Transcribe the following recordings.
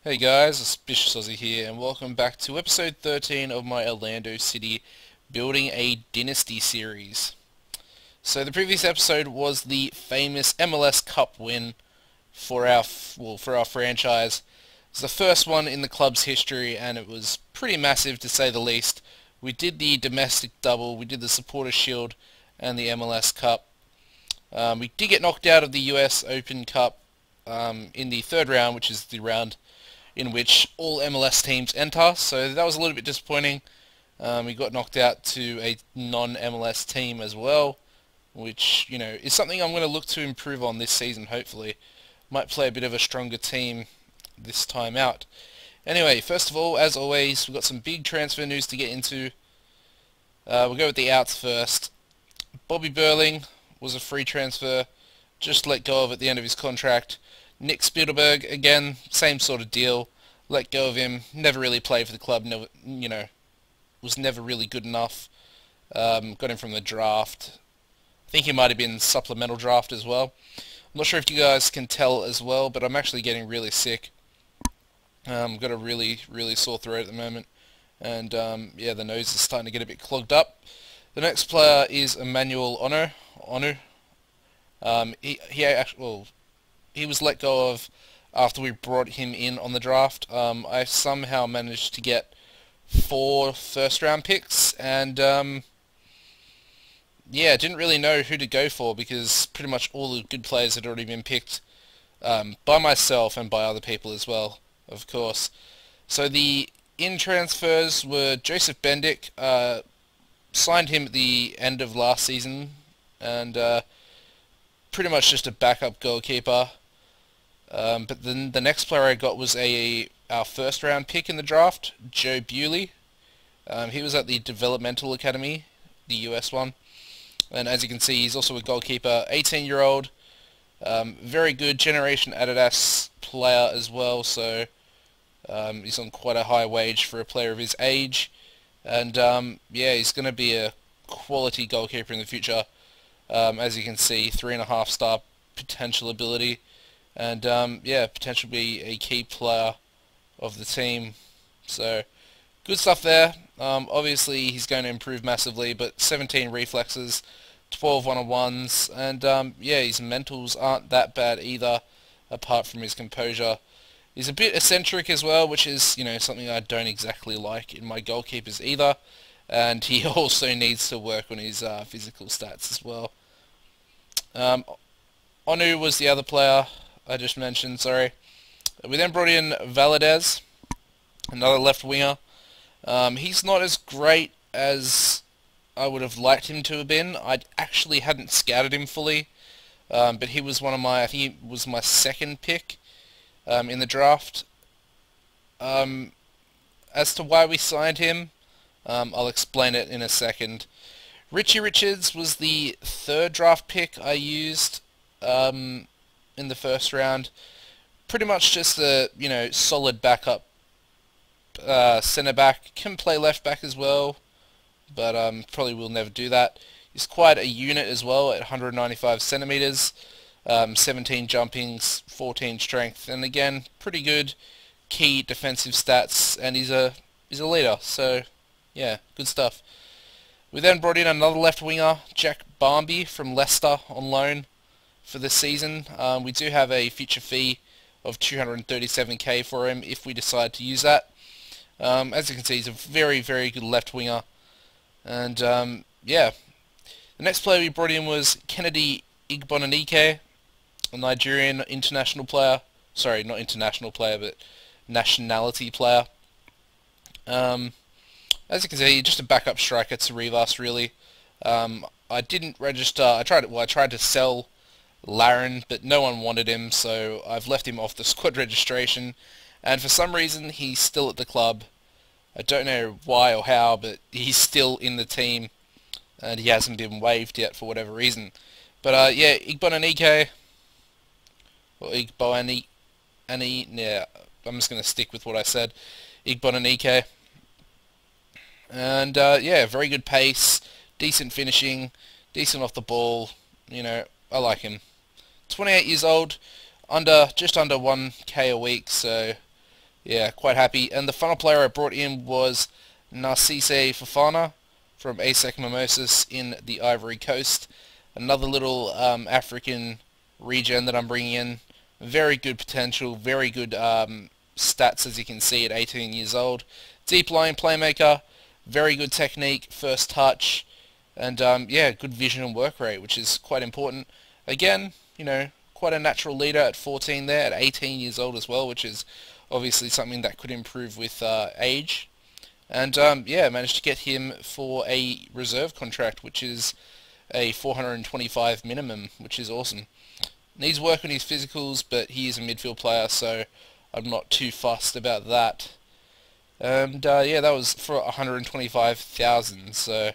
Hey guys, AuspiciousAussie here, and welcome back to episode 13 of my Orlando City Building a Dynasty series. So the previous episode was the famous MLS Cup win for our franchise. It's the first one in the club's history, and it was pretty massive to say the least. We did the domestic double, we did the Supporter Shield, and the MLS Cup. We did get knocked out of the US Open Cup in the third round, which is the round in which all MLS teams enter, so that was a little bit disappointing. We got knocked out to a non-MLS team as well, which, is something I'm going to look to improve on this season, hopefully. Might play a bit of a stronger team this time out. Anyway, first of all, as always, we've got some big transfer news to get into. We'll go with the outs first. Bobby Burling was a free transfer, just let go of at the end of his contract. Nick Spielberg, again, same sort of deal. Let go of him. Never really played for the club. Never, was never really good enough. Got him from the draft. I think he might have been supplemental draft as well. I'm not sure if you guys can tell as well, but I'm actually getting really sick. Got a really, really sore throat at the moment, and yeah, the nose is starting to get a bit clogged up. The next player is Emmanuel Onu. He was let go of after we brought him in on the draft. I somehow managed to get 4 first-round picks, and yeah, didn't really know who to go for because pretty much all the good players had already been picked by myself and by other people as well, of course. So the in-transfers were Joseph Bendick. Signed him at the end of last season, and pretty much just a backup goalkeeper. But then the next player I got was our first round pick in the draft, Joe Bewley. He was at the Developmental Academy, the US one. And as you can see, he's also a goalkeeper, 18-year-old. Very good Generation Adidas player as well, so he's on quite a high wage for a player of his age. And yeah, he's going to be a quality goalkeeper in the future. As you can see, 3.5-star potential ability. And yeah, potentially be a key player of the team. So, good stuff there. Obviously, he's going to improve massively, but 17 reflexes, 12 one-on-ones, and yeah, his mentals aren't that bad either, apart from his composure. He's a bit eccentric as well, which is, something I don't exactly like in my goalkeepers either. And he also needs to work on his physical stats as well. Onu was the other player I just mentioned, sorry. We then brought in Valadez, another left winger. He's not as great as I would have liked him to have been. I actually hadn't scouted him fully, but he was I think he was my second pick in the draft. As to why we signed him, I'll explain it in a second. Richie Richards was the third draft pick I used in the first round. Pretty much just a solid backup centre back. Can play left back as well, but probably will never do that. He's quite a unit as well at 195 centimeters, 17 jumpings, 14 strength, and again pretty good key defensive stats. And he's a leader, so yeah, good stuff. We then brought in another left winger, Jack Barmby from Leicester on loan for this season. We do have a future fee of 237k for him if we decide to use that. As you can see, he's a very, very good left winger. And yeah, the next player we brought in was Kennedy Igbonanike, a Nigerian international player. Sorry, not international player, but nationality player. As you can see, just a backup striker to Rivas, really. I didn't register. I tried to sell Laren, but no one wanted him, so I've left him off the squad registration. And for some reason, he's still at the club. I don't know why or how, but he's still in the team, and he hasn't been waived yet for whatever reason. But yeah, Igbonanike, or yeah, I'm just going to stick with what I said. Igbonanike. And yeah, very good pace, decent finishing, decent off the ball. I like him. 28 years old, just under 1k a week, so Yeah, quite happy. And the final player I brought in was Narcisse Fofana from ASEC Mimosas in the Ivory Coast. Another little African regen that I'm bringing in. Very good potential, very good stats as you can see at 18 years old. Deep line playmaker, very good technique, first touch, and yeah, good vision and work rate, which is quite important. Again, quite a natural leader at 14 there, at 18 years old as well, which is obviously something that could improve with age. And yeah, managed to get him for a reserve contract, which is a 425 minimum, which is awesome. Needs work on his physicals, but he is a midfield player, so I'm not too fussed about that. And yeah, that was for 125,000. So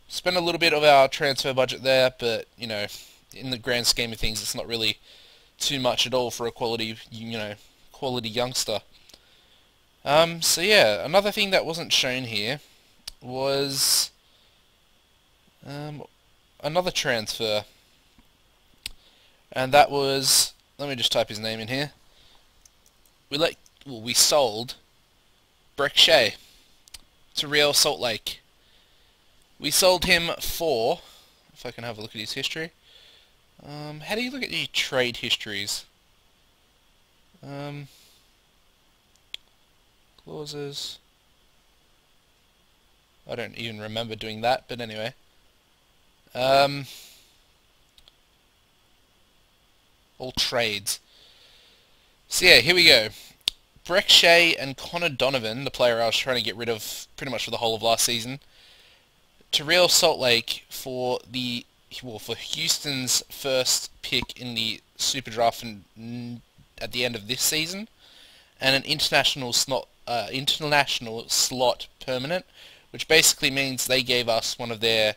spent a little bit of our transfer budget there, but in the grand scheme of things, it's not really too much at all for a quality, quality youngster. So yeah, another thing that wasn't shown here was another transfer, and that was, let me just type his name in here. We sold Breck Shea to Real Salt Lake. We sold him for, if I can have a look at his history. How do you look at your trade histories? Clauses. I don't even remember doing that, but anyway. All trades. So yeah, here we go. Breck Shea and Connor Donovan, the player I was trying to get rid of pretty much for the whole of last season, to Real Salt Lake for for Houston's first pick in the Super Draft at the end of this season, and an international slot permanent, which basically means they gave us one of their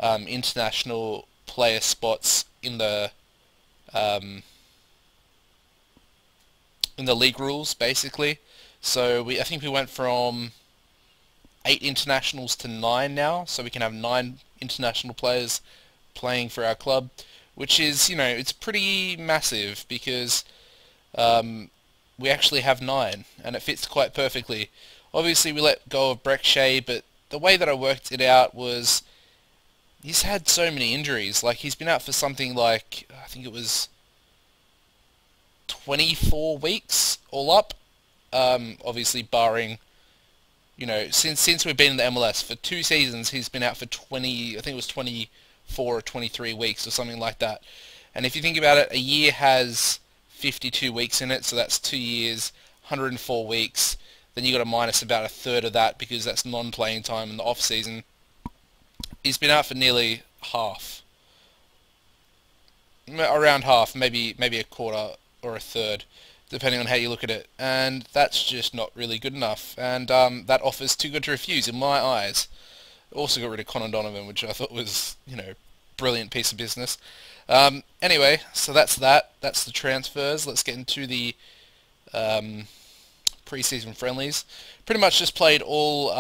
international player spots in the league rules, basically. So I think we went from 8 internationals to 9 now, so we can have 9 international players playing for our club, which is, it's pretty massive because we actually have 9, and it fits quite perfectly. Obviously, we let go of Breck Shea, but the way that I worked it out was he's had so many injuries. Like, he's been out for something like, I think it was 24 weeks all up. Obviously, barring, since we've been in the MLS for 2 seasons, he's been out for 20, I think it was 24 or 23 weeks or something like that. And if you think about it, a year has 52 weeks in it, so that's 2 years, 104 weeks. Then you got to minus about a third of that because that's non-playing time in the off season. He's been out for nearly half, around half, maybe a quarter or a third, depending on how you look at it. And that's just not really good enough. And that offer's too good to refuse in my eyes. Also got rid of Connor Donovan, which I thought was, brilliant piece of business. Anyway, so that's that. That's the transfers. Let's get into the pre-season friendlies. Pretty much just played all,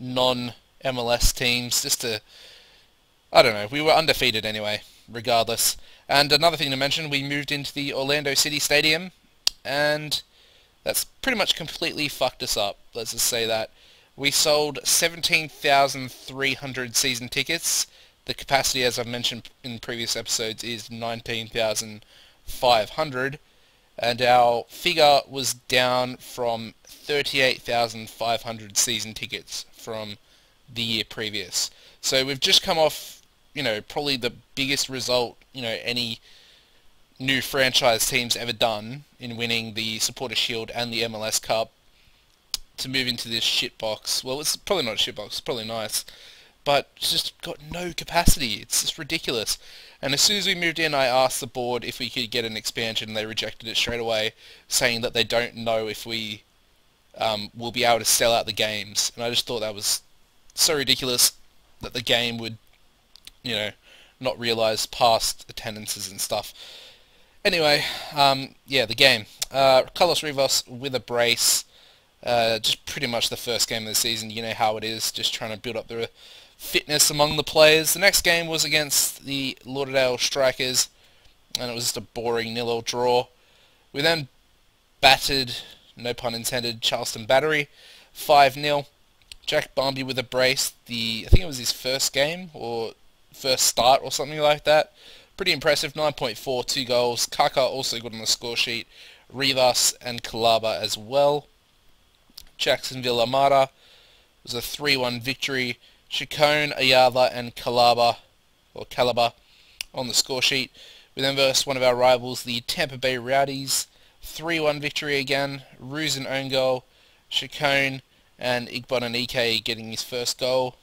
non-MLS teams just to, I don't know, we were undefeated anyway, regardless. And another thing to mention, we moved into the Orlando City Stadium, and that's pretty much completely fucked us up. Let's just say that. We sold 17,300 season tickets. The capacity, as I've mentioned in previous episodes, is 19,500. And our figure was down from 38,500 season tickets from the year previous. So we've just come off, probably the biggest result, any new franchise team's ever done in winning the Supporter Shield and the MLS Cup, to move into this shitbox. Well, it's probably not a shitbox, it's probably nice, but it's just got no capacity. It's just ridiculous. And as soon as we moved in, I asked the board if we could get an expansion, and they rejected it straight away, saying that they don't know if we will be able to sell out the games. And I just thought that was so ridiculous that the game would, not realise past attendances and stuff. Anyway, yeah, the game. Carlos Rivas with a brace. Just pretty much the first game of the season. You know how it is, just trying to build up the fitness among the players. The next game was against the Lauderdale Strikers, and it was just a boring 0-0 draw. We then battered, no pun intended, Charleston Battery 5-0. Jack Barmby with a brace. I think it was his first game or first start or something like that. Pretty impressive. 9.4, 2 goals. Kaka also got on the score sheet. Rivas and Calaba as well. Jacksonville Armada was a 3-1 victory. Chacon, Ayala and Calaba on the score sheet. We then versed one of our rivals, the Tampa Bay Rowdies. 3-1 victory again. Ruse an own goal. Chacon and Igbonanike getting his first goal.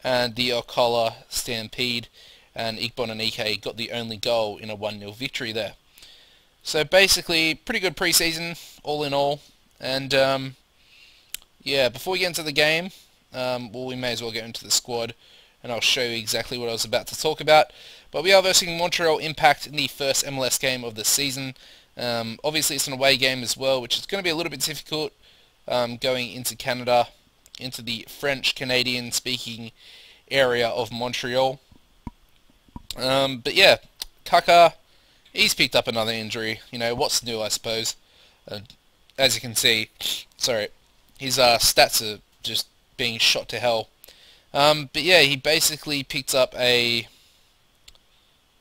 And the Ocala Stampede and Igbonanike got the only goal in a 1-0 victory there. So basically, pretty good preseason, all in all. And yeah, before we get into the game, well, we may as well get into the squad, and I'll show you exactly what I was about to talk about. But we are versing Montreal Impact in the first MLS game of the season. Obviously, it's an away game as well, which is going to be a little bit difficult going into Canada, into the French-Canadian speaking area of Montreal. But yeah, Kaka, he's picked up another injury. You know, what's new, I suppose. As you can see, sorry, his stats are just being shot to hell. But yeah, he basically picked up a...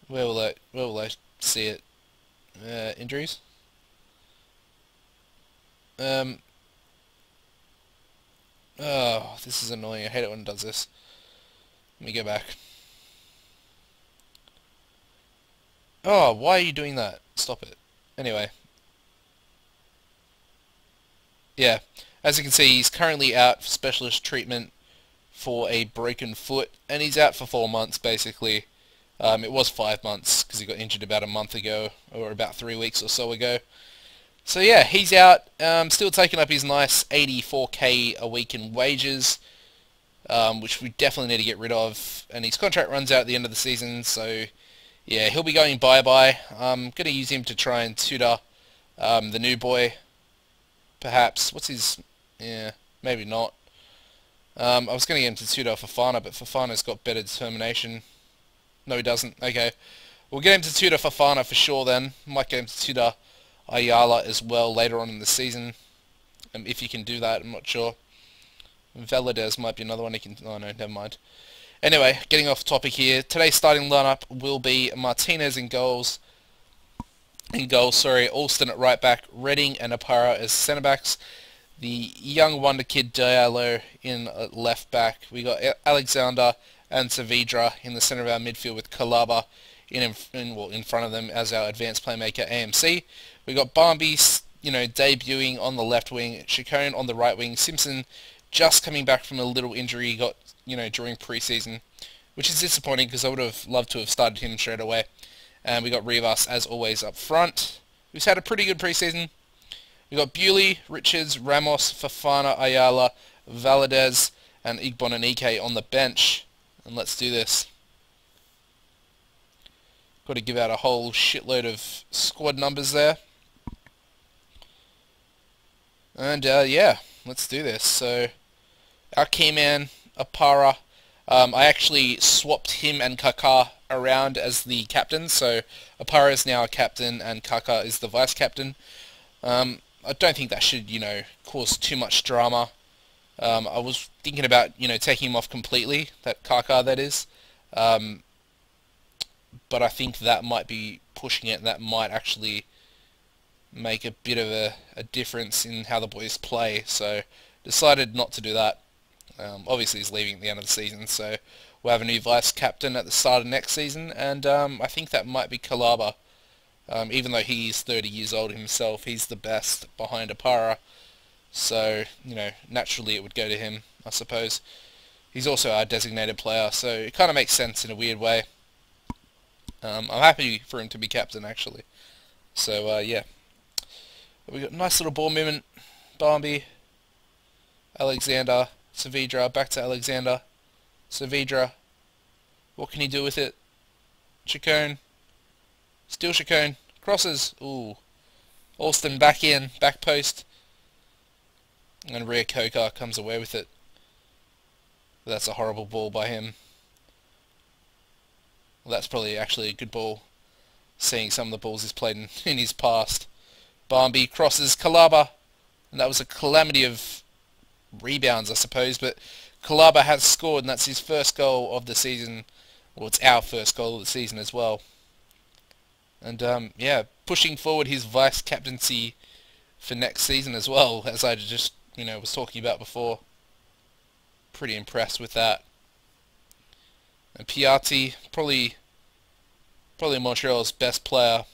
Where will I see it? Injuries? Oh, this is annoying. I hate it when it does this. Let me go back. Oh, why are you doing that? Stop it. Anyway. Yeah, as you can see, he's currently out for specialist treatment for a broken foot, and he's out for 4 months, basically. It was 5 months, because he got injured about a month ago, or about 3 weeks or so ago. So yeah, he's out, still taking up his nice 84k a week in wages, which we definitely need to get rid of, and his contract runs out at the end of the season, so yeah, he'll be going bye-bye. I'm going to use him to try and tutor the new boy, perhaps. What's his... yeah, maybe not. I was going to get him to tutor Fofana, but Fofana's got better determination. No, he doesn't. Okay. We'll get him to tutor Fofana for sure then. Might get him to tutor Ayala as well later on in the season. If you can do that, I'm not sure. Valadez might be another one he can... oh no, never mind. Anyway, getting off topic here. Today's starting lineup will be Martinez in goals. Alston at right back, Redding and Apara as centre backs. The young wonder kid Diallo in left back. We got Alexander and Saavedra in the centre of our midfield with Calaba in front of them as our advanced playmaker AMC. We got Barmby, debuting on the left wing, Chacon on the right wing, Simpson just coming back from a little injury he got, during pre-season, which is disappointing because I would have loved to have started him straight away. And we got Rivas, as always, up front, who's had a pretty good pre-season. We got Bewley, Richards, Ramos, Fofana, Ayala, Valadez, and Igbonanike on the bench. And let's do this. Got to give out a whole shitload of squad numbers there. And yeah, let's do this. So, our key man, Apara, I actually swapped him and Kaka around as the captain, so Apara is now a captain and Kaka is the vice captain. I don't think that should, cause too much drama. I was thinking about, taking him off completely, that Kaka that is, but I think that might be pushing it, and that might actually make a bit of a difference in how the boys play, so decided not to do that. Obviously he's leaving at the end of the season, so we'll have a new vice captain at the start of next season, and I think that might be Calaba. Even though he's 30 years old himself, he's the best behind Apara, so, naturally it would go to him, I suppose. He's also our designated player, so it kind of makes sense in a weird way. I'm happy for him to be captain, actually. So, yeah. We got a nice little ball movement. Barmby, Alexander, Saavedra, back to Alexander, Saavedra. What can he do with it? Chacon. Still Chacon. Crosses. Ooh. Alston back in. Back post. And Rhea Coker comes away with it. That's a horrible ball by him. Well, that's probably actually a good ball, seeing some of the balls he's played in his past. Barmby crosses Kalaba, and that was a calamity of rebounds, I suppose, but Kalaba has scored, and that's his first goal of the season. Well, it's our first goal of the season as well. And, yeah, pushing forward his vice-captaincy for next season as well, as I just, was talking about before. Pretty impressed with that. And Piatti, probably Montreal's best player,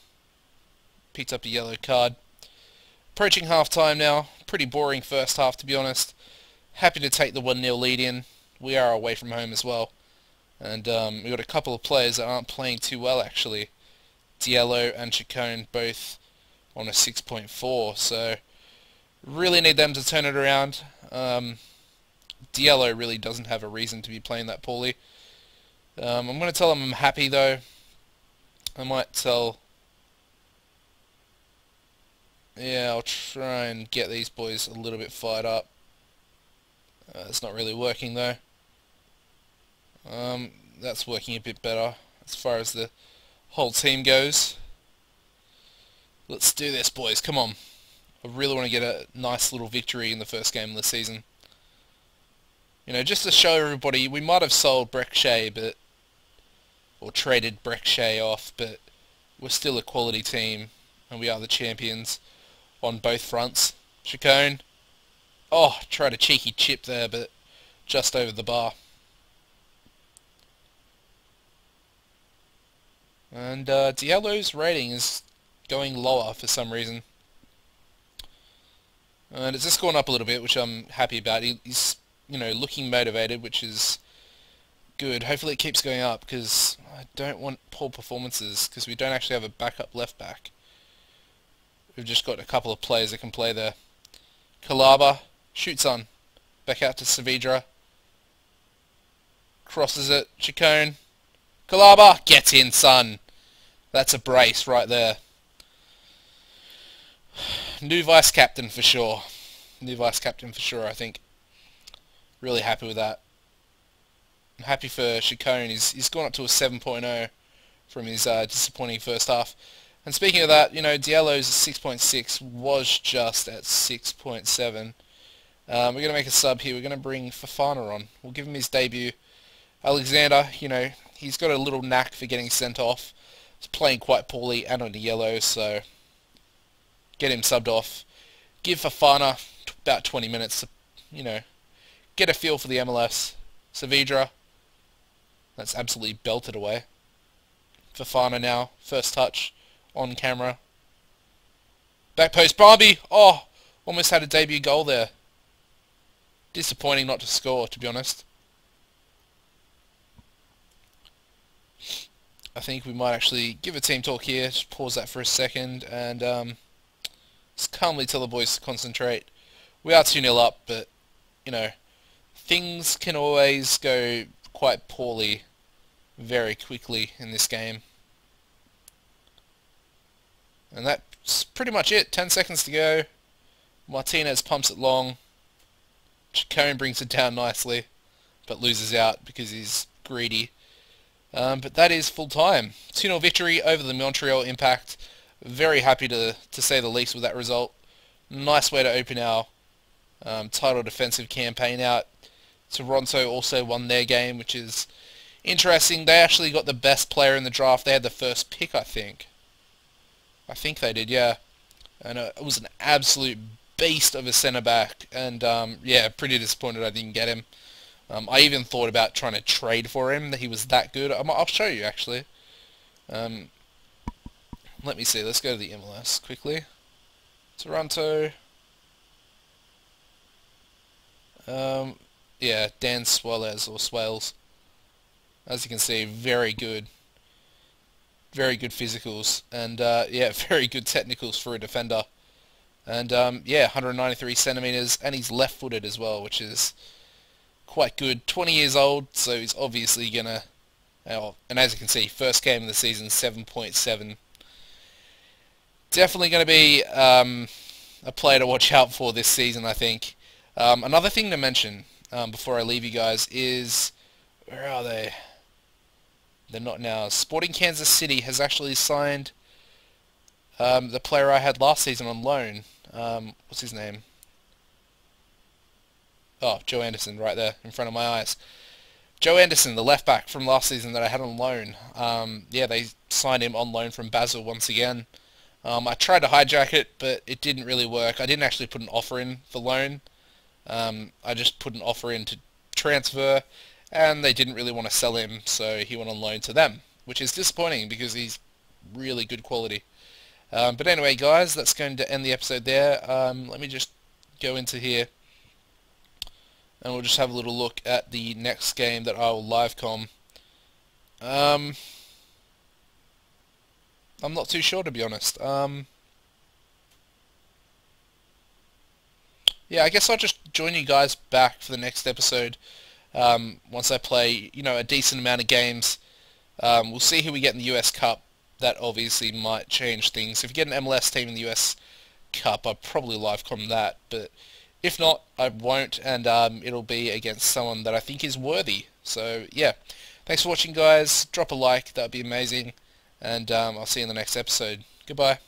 picked up a yellow card. Approaching half-time now. Pretty boring first half, to be honest. Happy to take the 1-0 lead in. We are away from home as well. And we've got a couple of players that aren't playing too well, actually. Diallo and Chacon both on a 6.4, so really need them to turn it around. Diallo really doesn't have a reason to be playing that poorly. I'm going to tell him I'm happy, though. I might tell... Yeah, I'll try and get these boys a little bit fired up. It's not really working, though. That's working a bit better as far as the whole team goes. Let's do this, boys. Come on. I really want to get a nice little victory in the first game of the season. Just to show everybody, we might have sold Breck Shea, or traded Breck Shea off, but we're still a quality team, and we are the champions on both fronts. Chacon. Oh, tried a cheeky chip there, but just over the bar. And Diallo's rating is going lower for some reason. And it's just gone up a little bit, which I'm happy about. He's, looking motivated, which is good. Hopefully it keeps going up, because I don't want poor performances, because we don't actually have a backup left back. We've just got a couple of players that can play there. Kalaba shoots on. Back out to Saavedra. Crosses it. Chacon. Kalaba! Get in, son! That's a brace right there. New vice-captain for sure. New vice-captain for sure, I think. Really happy with that. I'm happy for Chacon. He's gone up to a 7.0 from his disappointing first half. And speaking of that, Diallo's 6.6 was just at 6.7. We're going to make a sub here. We're going to bring Fofana on. We'll give him his debut. Alexander, he's got a little knack for getting sent off. He's playing quite poorly and on the yellow, so get him subbed off. Give Fofana about 20 minutes to, get a feel for the MLS. Saavedra, that's absolutely belted away. Fofana now, first touch, on camera. Back post, Barmby! Oh, almost had a debut goal there. Disappointing not to score, to be honest. I think we might actually give a team talk here. Just pause that for a second and just calmly tell the boys to concentrate. We are 2-0 up, but, things can always go quite poorly very quickly in this game. And that's pretty much it. 10 seconds to go. Martinez pumps it long. Chacon brings it down nicely, but loses out because he's greedy. But that is full time. 2-0 victory over the Montreal Impact. Very happy to say the least with that result. Nice way to open our title defensive campaign out. Toronto also won their game, which is interesting. They actually got the best player in the draft. They had the first pick, I think. I think they did, yeah. And it was an absolute beast of a centre-back. And, yeah, pretty disappointed I didn't get him. I even thought about trying to trade for him, that he was that good. I'll show you, actually. Let me see. Let's go to the MLS quickly. Toronto. Yeah, Dan Swales, or Swales. As you can see, very good. Very good physicals. And, yeah, very good technicals for a defender. And, yeah, 193 centimetres. And he's left-footed as well, which is quite good. 20 years old, so he's obviously going to... and as you can see, first game of the season, 7.7. Definitely going to be a player to watch out for this season, I think. Another thing to mention before I leave you guys is... Where are they? They're not now. Sporting Kansas City has actually signed the player I had last season on loan. What's his name? Oh, Joe Anderson, right there in front of my eyes. Joe Anderson, the left back from last season that I had on loan. Yeah, they signed him on loan from Basel once again. I tried to hijack it, but it didn't really work. I didn't actually put an offer in for loan. I just put an offer in to transfer, and they didn't really want to sell him, so he went on loan to them, which is disappointing because he's really good quality. But anyway, guys, that's going to end the episode there. Let me just go into here, and we'll just have a little look at the next game that I will live com. I'm not too sure, to be honest. Yeah, I guess I'll just join you guys back for the next episode. Once I play, a decent amount of games. We'll see who we get in the US Cup. That obviously might change things. If you get an MLS team in the US Cup, I'll probably live com that. But if not, I won't, and it'll be against someone that I think is worthy. So yeah, thanks for watching, guys. Drop a like, that'd be amazing, and I'll see you in the next episode. Goodbye.